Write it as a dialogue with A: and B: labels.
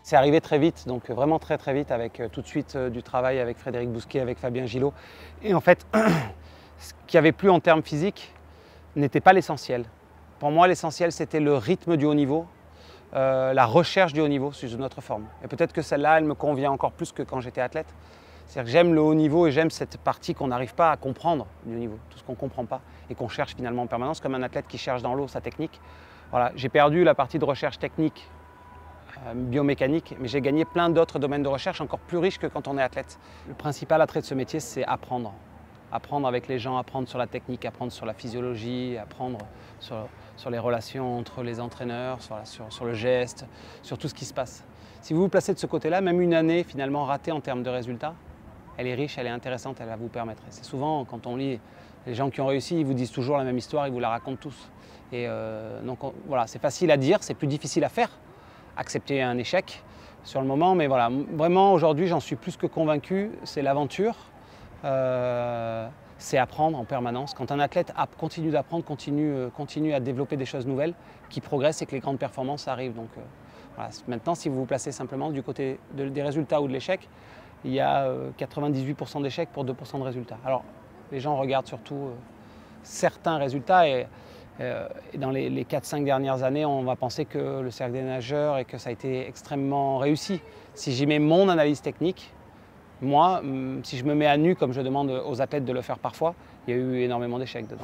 A: C'est arrivé très vite, donc vraiment très très vite, avec tout de suite du travail avec Frédéric Bousquet, avec Fabien Gillot. Et en fait, ce qu'il n'y avait plus en termes physiques n'était pas l'essentiel. Pour moi, l'essentiel, c'était le rythme du haut niveau, la recherche du haut niveau sous une autre forme. Et peut-être que celle-là, elle me convient encore plus que quand j'étais athlète. C'est-à-dire que j'aime le haut niveau et j'aime cette partie qu'on n'arrive pas à comprendre du niveau, tout ce qu'on ne comprend pas et qu'on cherche finalement en permanence, comme un athlète qui cherche dans l'eau sa technique. Voilà, j'ai perdu la partie de recherche technique, biomécanique, mais j'ai gagné plein d'autres domaines de recherche encore plus riches que quand on est athlète. Le principal attrait de ce métier, c'est apprendre. Apprendre avec les gens, apprendre sur la technique, apprendre sur la physiologie, apprendre sur les relations entre les entraîneurs, sur le geste, sur tout ce qui se passe. Si vous vous placez de ce côté-là, même une année finalement ratée en termes de résultats, elle est riche, elle est intéressante, elle va vous permettre. C'est souvent, quand on lit les gens qui ont réussi, ils vous disent toujours la même histoire, ils vous la racontent tous. Et donc voilà, c'est facile à dire, c'est plus difficile à faire, accepter un échec sur le moment, mais voilà, vraiment aujourd'hui j'en suis plus que convaincu, c'est l'aventure, c'est apprendre en permanence. Quand un athlète continue d'apprendre, continue à développer des choses nouvelles, qui progressent et que les grandes performances arrivent. Donc, voilà. Maintenant, si vous vous placez simplement du côté des résultats ou de l'échec, il y a 98% d'échecs pour 2% de résultats. Alors, les gens regardent surtout certains résultats et dans les 4-5 dernières années, on va penser que le cercle des nageurs et que ça a été extrêmement réussi. Si j'y mets mon analyse technique, moi, si je me mets à nu, comme je demande aux athlètes de le faire parfois, il y a eu énormément d'échecs dedans.